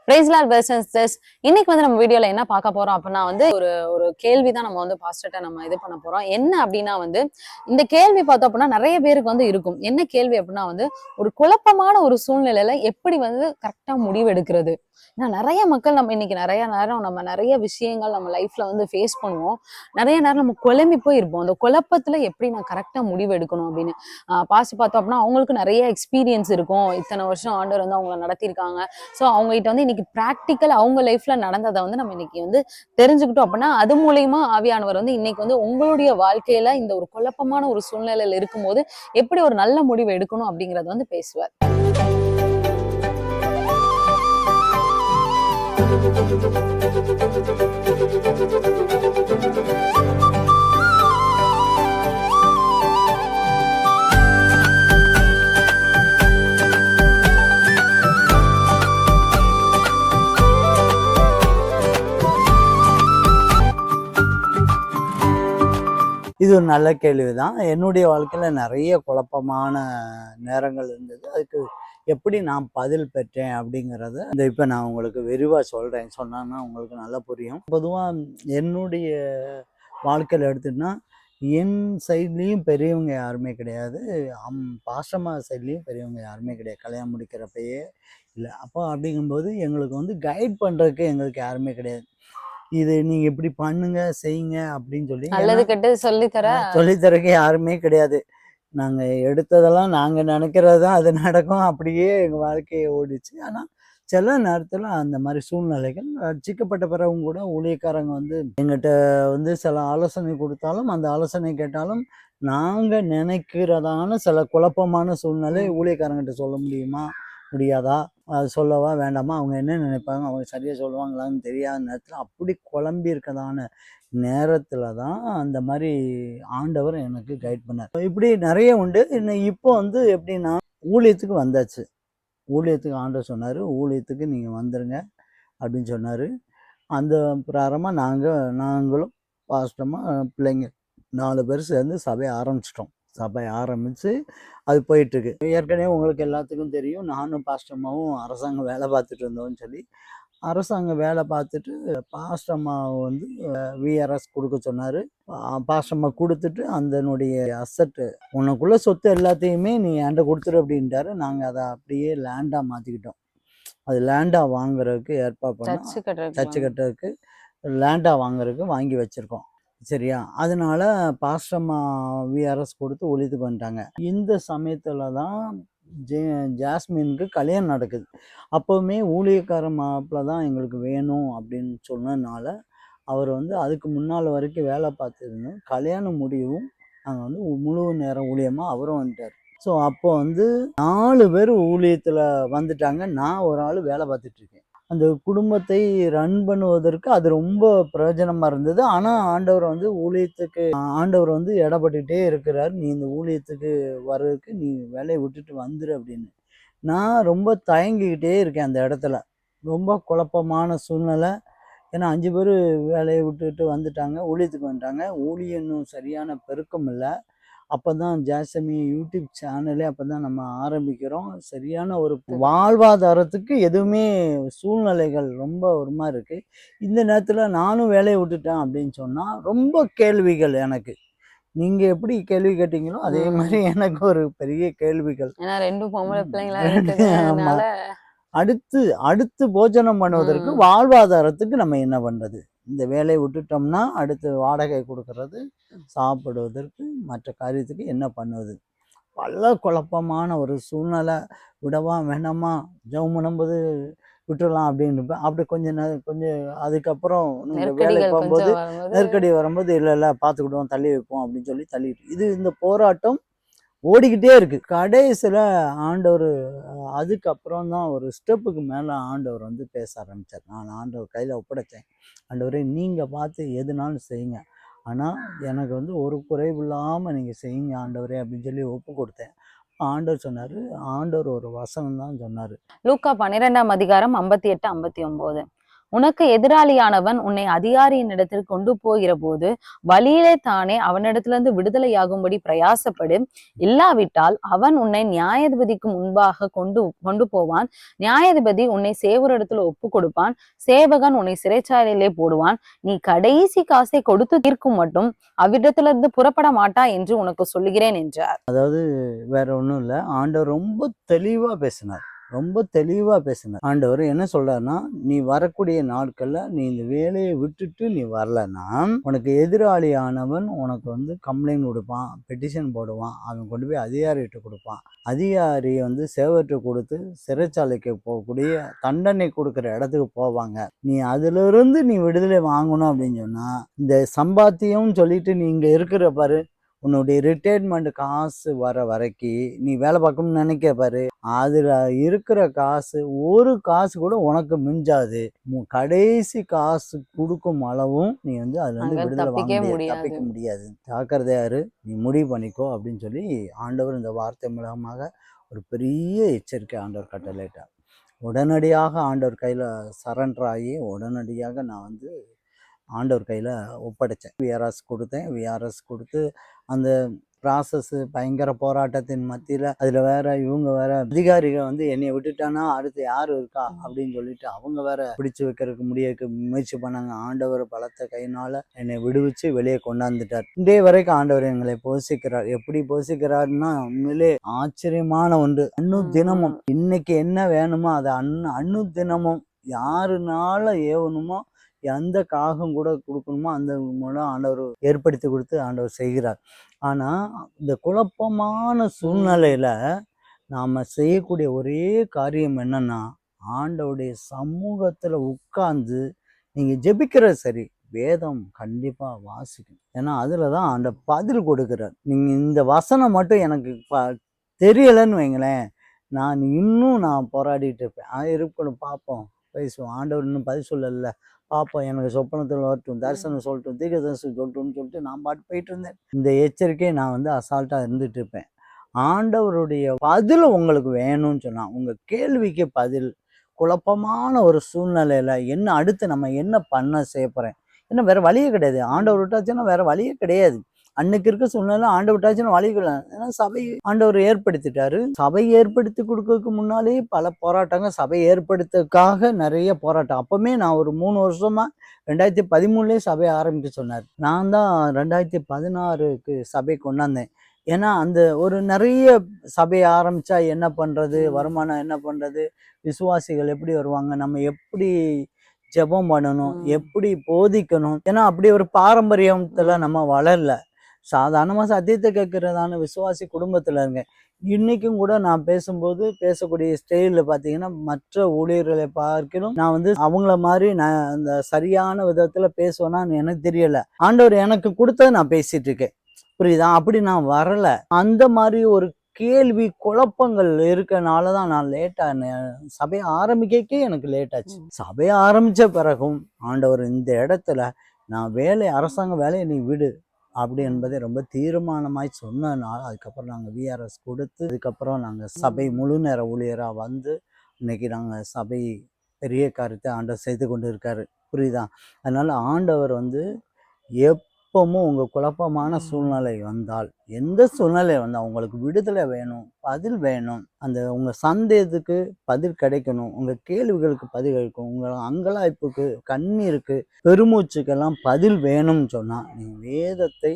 Price Lord versus this. இன்னைக்கு வந்து நம்ம வீடியோல என்ன பார்க்க போறோம் அப்படின்னா வந்து ஒரு ஒரு கேள்வி தான் நம்ம வந்து பாஸ்டர்ட்ட நம்ம இது பண்ண போறோம். என்ன அப்படின்னா வந்து இந்த கேள்வி பார்த்தோம் அப்படின்னா நிறைய பேருக்கு வந்து இருக்கும். என்ன கேள்வி அப்படின்னா வந்து ஒரு குழப்பமான ஒரு சூழ்நிலையில எப்படி வந்து கரெக்டா முடிவு எடுக்கிறது. ஏன்னா நிறைய மக்கள் நம்ம இன்னைக்கு நிறைய நேரம் நம்ம நிறைய விஷயங்கள் நம்ம லைஃப்ல வந்து ஃபேஸ் பண்ணுவோம். நிறைய நேரம் நம்ம குழம்பி போய் இருப்போம். அந்த குழப்பத்துல எப்படி நான் கரெக்டா முடிவு எடுக்கணும் அப்படின்னு பாசி பார்த்தோம் அப்படின்னா அவங்களுக்கு நிறைய எக்ஸ்பீரியன்ஸ் இருக்கும். இத்தனை வருஷம் ஆண்டவர் வந்து அவங்கள நடத்தியிருக்காங்க. ஸோ அவங்ககிட்ட வந்து இன்னைக்கு ப்ராக்டிக்கல் அவங்க லைஃப்ல நடந்ததை வந்து நம்ம இன்னைக்கு வந்து தெரிஞ்சுக்கிட்டோம் அப்படின்னா அது மூலியமா ஆவியானவர் வந்து இன்னைக்கு வந்து உங்களுடைய வாழ்க்கையில இந்த ஒரு குழப்பமான ஒரு சூழ்நிலையில இருக்கும்போது எப்படி ஒரு நல்ல முடிவு எடுக்கணும் அப்படிங்கறத வந்து பேசுவார். இது ஒரு நல்ல கேள்விதான். என்னுடைய வாழ்க்கையில நிறைய குழப்பமான நேரங்கள் இருந்தது. அதுக்கு எப்படி நான் பதில் பெற்றேன் அப்படிங்கிறத இப்போ நான் உங்களுக்கு விரிவாக சொல்கிறேன். சொன்னான்னா உங்களுக்கு நல்லா புரியும். பொதுவாக என்னுடைய வாழ்க்கையில் எடுத்துகிட்டா என் சைட்லேயும் பெரியவங்க யாருமே கிடையாது, பாசமா சைட்லேயும் பெரியவங்க யாருமே கிடையாது. கல்யாணம் முடிக்கிறப்பயே இல்லை. அப்போ அப்படிங்கும்போது எங்களுக்கு வந்து கைட் பண்ணுறதுக்கு எங்களுக்கு யாருமே கிடையாது. இது நீங்க இப்படி பண்ணுங்க செய்யுங்க அப்படின்னு சொல்லி நல்லது கெட்டது சொல்லித்தரக்கு யாருமே கிடையாது. நாங்க எடுத்ததெல்லாம் நாங்க நினைக்கிறது தான் அது நடக்கும். அப்படியே எங்க வாழ்க்கையை ஓடிச்சு. ஆனா சில நேரத்துல அந்த மாதிரி சூழ்நிலைகள் ரட்சிக்கப்பட்ட பிறகும் கூட ஊழியக்காரங்க வந்து எங்கிட்ட வந்து சில ஆலோசனை கொடுத்தாலும் அந்த ஆலோசனை கேட்டாலும் நாங்க நினைக்கிறதான சில குழப்பமான சூழ்நிலை ஊழியக்காரங்கிட்ட சொல்ல முடியாதா, அது சொல்லவா வேண்டாமா, அவங்க என்ன நினைப்பாங்க, அவங்க சரியாக சொல்லுவாங்களான்னு தெரியாத நேரத்தில் அப்படி குழம்பி இருக்கதான நேரத்தில் தான் அந்த மாதிரி ஆண்டவர் எனக்கு கைட் பண்ணார். இப்படி நிறைய உண்டு. இன்னும் இப்போ வந்து எப்படின்னா ஊழியத்துக்கு வந்தாச்சு. ஊழியத்துக்கு ஆண்டவர் சொன்னார், ஊழியத்துக்கு நீங்கள் வந்துடுங்க அப்படின்னு சொன்னார். அந்த பிரகாரமாக நாங்களும் பாஸ்டமாக பிள்ளைங்க 4 பேர் சேர்ந்து சபையை ஆரம்பிச்சிட்டோம். சபை ஆரம்பித்து அது போயிட்டுருக்கு. ஏற்கனவே உங்களுக்கு எல்லாத்துக்கும் தெரியும், நானும் பாஸ்டம்மாவும் அரசாங்க வேலை பார்த்துட்டு இருந்தோம்னு சொல்லி அரசாங்க வேலை பார்த்துட்டு பாஸ்டம்மாவை வந்து விஆர்எஸ் கொடுக்க சொன்னார். பாஸ்டம்மா கொடுத்துட்டு அதனுடைய அசட்டு உனக்குள்ள சொத்து எல்லாத்தையுமே நீ என்கிட்ட கொடுத்துரு அப்படின்ட்டாரு. நாங்கள் அதை அப்படியே லேண்டாக மாற்றிக்கிட்டோம். அது லேண்டாக வாங்குறதுக்கு ஏற்பாடு பண்ணோம். சர்ச்சு கட்டுறதுக்கு லேண்டாக வாங்குறதுக்கு வாங்கி வச்சுருக்கோம். சரியா? அதனால பாஸ்டம்மா விஆர்எஸ் கொடுத்து ஊழியத்துக்கு வந்துட்டாங்க. இந்த சமயத்தில் தான் ஜாஸ்மினுக்கு கல்யாணம் நடக்குது. அப்போவுமே ஊழியக்கார மாப்பிள்ள தான் எங்களுக்கு வேணும் அப்படின்னு சொன்னதுனால அவர் வந்து அதுக்கு முன்னால் வரைக்கும் வேலை பார்த்துருந்தோம். கல்யாணம் முடியவும் நாங்கள் வந்து முழு நேரம் ஊழியமாக அவரும் வந்துட்டார். ஸோ அப்போ வந்து 4 பேர் ஊழியத்தில் வந்துட்டாங்க. நான் ஒரு ஆள் வேலை பார்த்துட்ருக்கேன். அந்த குடும்பத்தை ரன் பண்ணுவதற்கு அது ரொம்ப பிரயோஜனமாக இருந்தது. ஆனால் ஆண்டவர் வந்து ஊழியத்துக்கு இடப்பட்டுக்கிட்டே இருக்கிறார். நீ இந்த ஊழியத்துக்கு வர்றதுக்கு நீ வேலையை விட்டுட்டு வந்துரு அப்படின்னு. நான் ரொம்ப தயங்கிக்கிட்டே இருக்கேன் அந்த இடத்துல. ரொம்ப குழப்பமான சூழ்நிலை. ஏன்னா 5 பேர் வேலையை விட்டுட்டு வந்துட்டாங்க, ஊழியத்துக்கு வந்துட்டாங்க. ஊழியனும் சரியான பெருக்கம் இல்லை. அப்போ தான் ஜாசமி யூடியூப் சேனலே அப்போ தான் நம்ம ஆரம்பிக்கிறோம். சரியான ஒரு வாழ்வாதாரத்துக்கு எதுவுமே சூழ்நிலைகள் ரொம்ப ஒரு மாதிரி இருக்குது. இந்த நேரத்தில் நானும் வேலையை விட்டுட்டேன் அப்படின்னு சொன்னால் ரொம்ப கேள்விகள் எனக்கு. நீங்கள் எப்படி கேள்வி கேட்டீங்களோ அதே மாதிரி எனக்கு ஒரு பெரிய கேள்விகள். அடுத்து போஜனம் பண்ணுவதற்கு வாழ்வாதாரத்துக்கு நம்ம என்ன பண்ணுறது? இந்த வேலையை விட்டுட்டோம்னா அடுத்து வாடகை கொடுக்கறது, சாப்பிடுவதற்கு, மற்ற காரியத்துக்கு என்ன பண்ணுவது? பல குழப்பமான ஒரு சூழ்நிலை. விடவா வேணாமா, ஜெபம் பண்ணும்போது விட்டுடலாம் அப்படின்னு அப்படி கொஞ்சம் அதுக்கப்புறம் வேலைக்கு போகும்போது நெருக்கடி வரும்போது இல்லை பார்த்துக்கிட்டோம், தள்ளி வைப்போம் அப்படின்னு சொல்லி தள்ளிட்டு இது இந்த போராட்டம் ஓடிக்கிட்டே இருக்கு. கடைசியில் ஆண்டவர் அதுக்கப்புறம் தான் ஒரு ஸ்டெப்புக்கு மேலே ஆண்டவர் வந்து பேச ஆரம்பித்தார். நான் ஆண்டவர் கையில் ஒப்படைத்தேன். ஆண்டவரே நீங்கள் பார்த்து எதுனாலும் செய்யுங்க, ஆனால் எனக்கு வந்து ஒரு குறைவு இல்லாமல் நீங்கள் செய்யுங்க ஆண்டவரே அப்படின்னு சொல்லி ஒப்பு கொடுத்தேன். ஆண்டவர் சொன்னார். ஆண்டவர் ஒரு வசனம் தான் சொன்னார். லூக்கா 12 அதிகாரம் 58-59. உனக்கு எதிராளியானவன் உன்னை அதிகாரியின் இடத்தில் கொண்டு போகிற போது வழியிலே தானே அவனிடத்திலிருந்து விடுதலையாகும்படி பிரயாசப்படு. இல்லாவிட்டால் அவன் உன்னை நியாயாதிபதிக்கு முன்பாக கொண்டு போவான். நியாயாதிபதி உன்னை சேவரிடத்துல ஒப்பு கொடுப்பான். சேவகன் உன்னை சிறைச்சாலையிலே போடுவான். நீ கடைசி காசை கொடுத்து தீர்க்கும் மட்டும் அவ்விடத்திலிருந்து புறப்பட மாட்டா என்று உனக்கு சொல்லுகிறேன் என்றார். அதாவது வேற ஒன்றும் இல்லை, ஆண்டவர் ரொம்ப தெளிவா பேசினார். ரொம்ப தெளிவா பேசினார். ஆண்டவர் என்ன சொல்றாருன்னா, நீ வரக்கூடிய நாட்கள்ல நீ இந்த வேலையை விட்டுட்டு நீ வரலன்னா உனக்கு எதிராளியானவன் உனக்கு வந்து கம்ப்ளைண்ட் கொடுப்பான், பெட்டிஷன் போடுவான், அவன் கொண்டு போய் அதிகாரிகிட்ட கொடுப்பான். அதிகாரி வந்து சேவர்கிட்ட கொடுத்து சிறைச்சாலைக்கு போகக்கூடிய தண்டனை கொடுக்குற இடத்துக்கு போவாங்க. நீ அதுல இருந்து நீ விடுதலை வாங்கணும் அப்படின்னு சொன்னா இந்த சம்பாத்தியம் சொல்லிட்டு நீ இங்க இருக்கிற பாரு, உன்னுடைய ரிட்டையர்மெண்ட் காசு வர வரைக்கும் நீ வேலை பார்க்கணும்னு நினைக்க பாரு, அதுல இருக்கிற காசு ஒரு காசு கூட உனக்கு மிஞ்சாது. கடைசி காசு கொடுக்கும் அளவும் நீ வந்து அதுல இருந்து விடுதலை வாங்க முடியாது, தப்பிக்க முடியாது. ஜாக்கிரதையாரு, நீ முடிவு பண்ணிக்கோ அப்படின்னு சொல்லி ஆண்டவர் இந்த வார்த்தை மூலமாக ஒரு பெரிய எச்சரிக்கை ஆண்டவர் கட்டளையிட்டார். உடனடியாக ஆண்டவர் கையில சரண்டர் ஆகி உடனடியாக நான் வந்து ஆண்டவர் கையில் ஒப்படைச்சேன். விஆர்எஸ் கொடுத்தேன். விஆர்எஸ் கொடுத்து அந்த ப்ராசஸ் பயங்கர போராட்டத்தின் மத்தியில் அதில் வேற இவங்க வேற அதிகாரிகள் வந்து என்னை விட்டுட்டானா அடுத்து யார் இருக்கா அப்படின்னு சொல்லிட்டு அவங்க வேற பிடிச்சு வைக்கிறதுக்கு முடியக்கு முயற்சி பண்ணாங்க. ஆண்டவர் பலத்த கையினால என்னை விடுவிச்சு வெளியே கொண்டாந்துட்டார். இன்றைய வரைக்கும் ஆண்டவர் எங்களை போஷிக்கிறார். எப்படி போஷிக்கிறாருன்னா உண்மையிலே ஆச்சரியமான ஒன்று. அன்னு தினமும் இன்னைக்கு என்ன வேணுமோ அதை அன்னு தினமும் யாருனால ஏவணுமோ எந்த காகம் கூட கொடுக்கணுமோ அந்த மூலம் ஆண்டவர் ஏற்படுத்தி கொடுத்து ஆண்டவர் செய்கிறார். ஆனால் இந்த குழப்பமான சூழ்நிலையில் நாம் செய்யக்கூடிய ஒரே காரியம் என்னன்னா, ஆண்டவருடைய சமூகத்தில் உட்கார்ந்து நீங்கள் ஜெபிக்கிறது சரி, வேதம் கண்டிப்பாக வாசிக்கணும். ஏன்னா அதில் தான் அந்த பதில் கொடுக்குறார். நீங்கள் இந்த வசனம் மட்டும் எனக்கு தெரியலைன்னு வைங்களேன், நான் போராடிட்டு இருப்பேன். இருக்கணும், பார்ப்போம், பேசுவோம், ஆண்டவர் இன்னும் பதில் சொல்லல, பார்ப்போம், எனக்கு சொப்பனத்தில் வரட்டும், தரிசனம் சொல்லட்டும், தீர்க்க தரிசனம் சொல்லட்டும்னு சொல்லிட்டு நான் பாட்டு போயிட்டு இருந்தேன். இந்த எச்சரிக்கையை நான் வந்து அசால்ட்டாக இருந்துட்டு இருப்பேன். ஆண்டவருடைய பதில் உங்களுக்கு வேணும்னு சொன்னால் உங்கள் கேள்விக்கு பதில் குழப்பமான ஒரு சூழ்நிலையில் என்ன அடுத்து நம்ம என்ன செய்ய போகிறேன், ஏன்னா வேறு வழியே கிடையாது. ஆண்டவர் விட்டாச்சுன்னா வேறு வழியே கிடையாது. அன்னைக்கு இருக்க சூழ்நிலை ஆண்டவர் விட்டாச்சுன்னா வழி கிடையாது. ஏன்னா சபை ஆண்டவர் ஏற்படுத்திட்டாரு. சபை ஏற்படுத்தி கொடுக்கறதுக்கு முன்னாலே பல போராட்டங்கள், சபை ஏற்படுத்துறதுக்காக நிறைய போராட்டம். அப்பவுமே நான் ஒரு 3 வருஷமா 2013 சபை ஆரம்பிக்க சொன்னார். நான் தான் 2016 சபை கொண்டாந்தேன். ஏன்னா அந்த ஒரு நிறைய சபையை ஆரம்பிச்சா என்ன பண்றது, வருமானம் என்ன பண்றது, விசுவாசிகள் எப்படி வருவாங்க, நம்ம எப்படி ஜெபம் பண்ணணும், எப்படி போதிக்கணும், ஏன்னா அப்படி ஒரு பாரம்பரியத்துல நம்ம வளரல. சாதாரணமாக சத்தியத்தை கேட்கறதான விசுவாசி குடும்பத்தில் இருங்க. இன்னைக்கும் கூட நான் பேசும்போது பேசக்கூடிய ஸ்டைலில் பார்த்தீங்கன்னா மற்ற ஊழியர்களை பார்க்கணும் நான் வந்து அவங்கள மாதிரி நான் அந்த சரியான விதத்தில் பேசுவேன்னா எனக்கு தெரியல. ஆண்டவர் எனக்கு கொடுத்ததை நான் பேசிட்டு இருக்கேன், புரியுதா? அப்படி நான் வரல. அந்த மாதிரி ஒரு கேள்வி குழப்பங்கள் இருக்கனால தான் நான் சபையை ஆரம்பிக்கே எனக்கு லேட் ஆச்சு. சபையை ஆரம்பித்த பிறகும் ஆண்டவர் இந்த இடத்துல நான் அரசாங்க வேலையை நீ விடு அப்படி என்பதை ரொம்ப தீர்மானமாய் சொன்னதுனால அதுக்கப்புறம் நாங்கள் விஆர்எஸ் கொடுத்து அதுக்கப்புறம் நாங்கள் சபை முழு நேர ஊழியராக வந்து இன்னைக்கு நாங்கள் சபை பெரிய காரியத்தை ஆண்டவர் செய்து கொண்டு இருக்காரு, புரியுதா? அதனால ஆண்டவர் வந்து எப்பவும் உங்கள் குழப்பமான சூழ்நிலை வந்தால், எந்த சூழ்நிலை வந்தால் உங்களுக்கு விடுதலை வேணும், பதில் வேணும், அந்த உங்கள் சந்தேகத்துக்கு பதில் கிடைக்கணும், உங்கள் கேள்விகளுக்கு பதில் கிடைக்கும், உங்கள் அங்கலாய்ப்புக்கு, கண்ணீருக்கு, பெருமூச்சுக்கெல்லாம் பதில் வேணும்னு சொன்னால் நீங்கள் வேதத்தை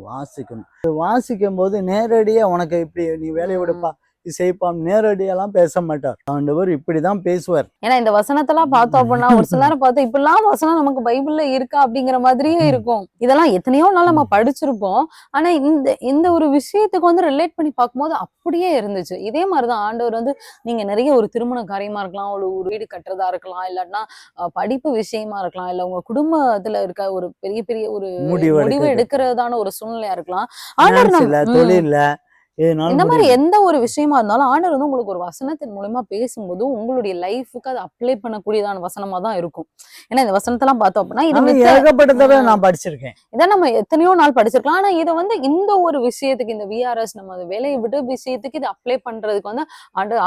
வாசிக்கணும். வாசிக்கும் போது நேரடியாக உனக்கு இப்படி நீ வேலையை விடுப்பா இசைப்பாம் நேரடியெல்லாம் பேச மாட்டார். ஆண்டவர் இப்படிதான் பேசுவார். ஏன்னா இந்த வசனத்தெல்லாம் பார்த்தோம் அப்படின்னா ஒரு சில நேரம் பார்த்தோம் இப்பெல்லாம் வசனம் நமக்கு பைபிள்ல இருக்கா அப்படிங்கிற மாதிரியே இருக்கும். இதெல்லாம் எத்தனையோ நாள் நம்ம படிச்சிருப்போம். ஆனா இந்த ஒரு விஷயத்துக்கு வந்து ரிலேட் பண்ணி பார்க்கும்போது அப்படியே இருந்துச்சு. இதே மாதிரிதான் ஆண்டவர் வந்து நீங்க நிறைய ஒரு திருமண காரியமா இருக்கலாம், ஒரு வீடு கட்டுறதா இருக்கலாம், இல்லாட்டினா படிப்பு விஷயமா இருக்கலாம், இல்ல உங்க குடும்பத்துல இருக்க ஒரு பெரிய பெரிய ஒரு முடிவு எடுக்கிறதான ஒரு சூழ்நிலையா இருக்கலாம். ஆண்டவர் தொழில எதுனாலும் இந்த மாதிரி முடியும். எந்த ஒரு விஷயமா இருந்தாலும் ஆண்டவர் வந்து உங்களுக்கு ஒரு வசனத்தின் மூலியமா பேசும்போது உங்களுடைய லைஃபுக்கு அது அப்ளை பண்ணக்கூடியதான வசனமா தான் இருக்கும். ஏன்னா இந்த வசனத்தெல்லாம் பார்த்தோம் அப்படின்னா இது நானும் மித்த ஏகப்பட்ட தடவை நான் படிச்சிருக்கேன். இதை நம்ம எத்தனையோ நாள் படிச்சிருக்கலாம். ஆனா இதை வந்து இந்த ஒரு விஷயத்துக்கு இந்த விஆர்எஸ் நம்ம அது வேலையை விட்டு விஷயத்துக்கு இது அப்ளை பண்றதுக்கு வந்து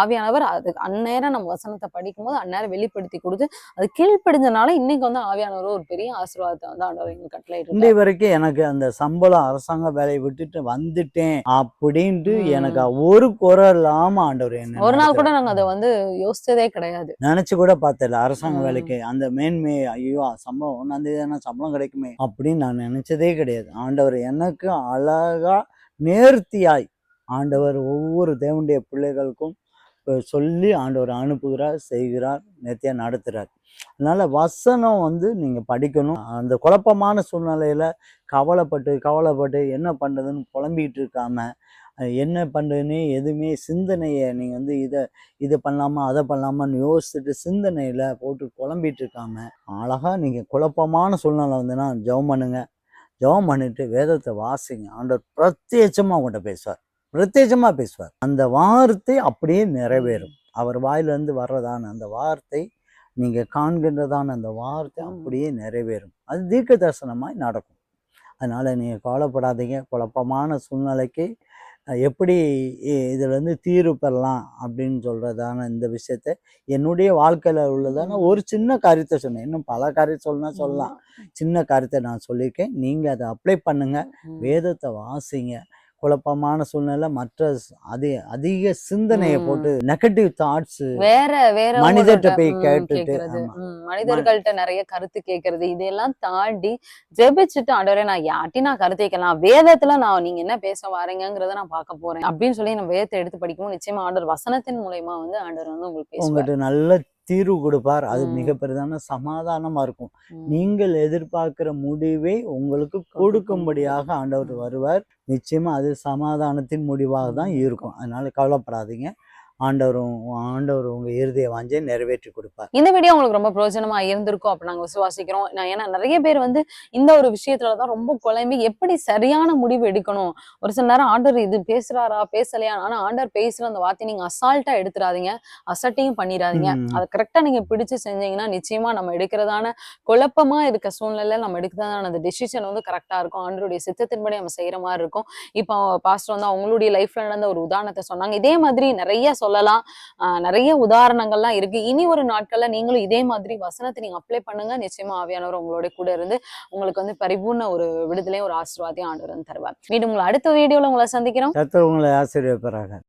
ஆவியானவர் அது அந்நேரம் நம்ம வசனத்தை படிக்கும்போது அந்நேரம் வெளிப்படுத்தி கொடுத்து அது கீழ்ப்படிஞ்சனால இன்னைக்கு வந்து ஆவியானவர் ஒரு பெரிய ஆசீர்வாதத்தை வந்து ஆண்டவர் எங்களுக்கு கட்டளையிட்டு இன்றைய வரைக்கும் எனக்கு அந்த சம்பளம் அரசாங்க வேலையை விட்டுட்டு வந்துட்டேன் அப்படின்ட்டு எனக்கு ஒரு குறை இல்லாம ஆண்டவர் என்ன ஒரு நாள் கூட நடத்துறாரு. நாங்க அதை வந்து யோசிச்சதே கிடையாது. நினைச்சு கூட பார்த்ததில்ல அரசாங்க உம் வேலைக்கு அந்த மேன்மை, ஐயோ சம்பளம் 1ஆம் தேதி ஆனா சம்பளம் கிடைக்குமே அப்படின்னு நான் நினைச்சதே கிடையாது. ஆண்டவர் எனக்கு அழகா நேர்த்தியாய் ஆண்டவர் ஒவ்வொரு தேவனுடைய பிள்ளைகளுக்கும் சொல்லி ஆண்டவர் அனுப்புகிறார், செய்கிறார், நேர்த்தியா நடத்துறார். அதனால வசனம் வந்து நீங்க படிக்கணும். அந்த குழப்பமான சூழ்நிலையில கவலைப்பட்டு என்ன பண்றதுன்னு புலம்பிக்கிட்டு இருக்காம, என்ன பண்றதுன்னே எதுவுமே சிந்தனையை நீங்க வந்து இதை பண்ணலாமா அதை பண்ணலாமான்னு யோசிச்சுட்டு சிந்தனையில போட்டு குழம்பிட்டு இருக்காம, அழகா நீங்க குழப்பமான சூழ்நிலை வந்துன்னா ஜெபம் பண்ணுங்க. ஜெபம் பண்ணிட்டு வேதத்தை வாசிங்க. ஆண்டவர் பிரத்யட்சமா உங்கள்கிட்ட பேசுவார். பிரத்யட்சமா பேசுவார். அந்த வார்த்தை அப்படியே நிறைவேறும். அவர் வாயிலிருந்து வர்றதான அந்த வார்த்தை, நீங்க காண்கின்றதான அந்த வார்த்தை அப்படியே நிறைவேறும். அது தீர்க்க தரிசனமாய் நடக்கும். அதனால நீங்க கவலைப்படாதீங்க. குழப்பமான சூழ்நிலைக்கு எப்படி இதுல இருந்து தீர்வு பெறலாம் அப்படின்னு சொல்றதான இந்த விஷயத்த என்னுடைய வாழ்க்கையில உள்ளதான ஒரு சின்ன காரியத்தை சொன்னேன். இன்னும் பல காரியம் சொல்லலாம். சின்ன காரியத்தை நான் சொல்லியிருக்கேன். நீங்க அதை அப்ளை பண்ணுங்க. வேதத்தை வாசிங்க. குழப்பமான சூழ்நிலை மற்ற அதிக சிந்தனையை போட்டு நெகட்டிவ் தாட்ஸ் வேற வேற மனிதர்கிட்ட போய் கேட்டுட்டு கேட்கறது, மனிதர்கள்ட்ட நிறைய கருத்து கேட்கறது, இதெல்லாம் தாண்டி ஜெபிச்சுட்டு ஆண்டவரே நான் யார்ட்டையும் நான் கருத்து கேட்கலாம், வேதத்துல நான் நீங்க என்ன பேச வாரீங்கிறத நான் பார்க்க போறேன் அப்படின்னு சொல்லி நம்ம வேதத்தை எடுத்து படிக்கும்போது நிச்சயமா ஆண்டவர் வசனத்தின் மூலயமா வந்து ஆண்டவர் வந்து உங்களுக்கு பேசுவார். உங்கள்கிட்ட நல்ல தீர்வு கொடுப்பார். அது மிக பெரிதான சமாதானமா இருக்கும். நீங்கள் எதிர்பார்க்கிற முடிவை உங்களுக்கு கொடுக்கும்படியாக ஆண்டவர் வருவார். நிச்சயமா அது சமாதானத்தின் முடிவாக தான் இருக்கும். அதனால கவலைப்படாதீங்க. ஆண்டவர் உங்க இருதய வாஞ்சையை நிறைவேற்றி கொடுப்பார். இந்த வீடியோ உங்களுக்கு ரொம்ப பிரயோஜனமா இருந்திருக்கும் அப்ப நாங்க விசுவாசிக்கிறோம். ஏன்னா நிறைய பேர் வந்து இந்த ஒரு விஷயத்துலதான் ரொம்ப குழம்பி எப்படி சரியான முடிவு எடுக்கணும். ஒரு சில நேரம் ஆண்டவர் இது பேசுறாரா பேசலையா, ஆனா ஆண்டவர் பேசுற அந்த வார்த்தையை நீங்க அசால்ட்டா எடுத்துறாதீங்க, அசட்டையும் பண்ணிடாதீங்க. அதை கரெக்டா நீங்க பிடிச்சு செஞ்சீங்கன்னா நிச்சயமா நம்ம எடுக்கிறதான குழப்பமா இருக்க சூழ்நிலையில நம்ம எடுக்கிறதான அந்த டெசிஷன் வந்து கரெக்டா இருக்கும். ஆண்டருடைய சித்தத்தின்படி நம்ம செய்யற மாதிரி இருக்கும். இப்போ பாஸ்டர் வந்து அவங்களுடைய லைஃப்ல நடந்த ஒரு உதாரணத்தை சொன்னாங்க. இதே மாதிரி நிறைய சொல்லலாம். நிறைய உதாரணங்கள்லாம் இருக்கு. இனி ஒரு நாட்கள்ல நீங்களும் இதே மாதிரி வசனத்தை நீங்க அப்ளை பண்ணுங்க. நிச்சயமா ஆவியானவர் உங்களோட கூட இருந்து உங்களுக்கு வந்து பரிபூர்ண ஒரு விடுதலையும் ஒரு ஆசீர்வாதத்தையும் ஆண்டவர் வந்து தருவார். மீண்டும் உங்களை அடுத்த வீடியோல உங்களை சந்திக்கிறோம். கர்த்தர் உங்களை ஆசீர்வதிப்பாராக.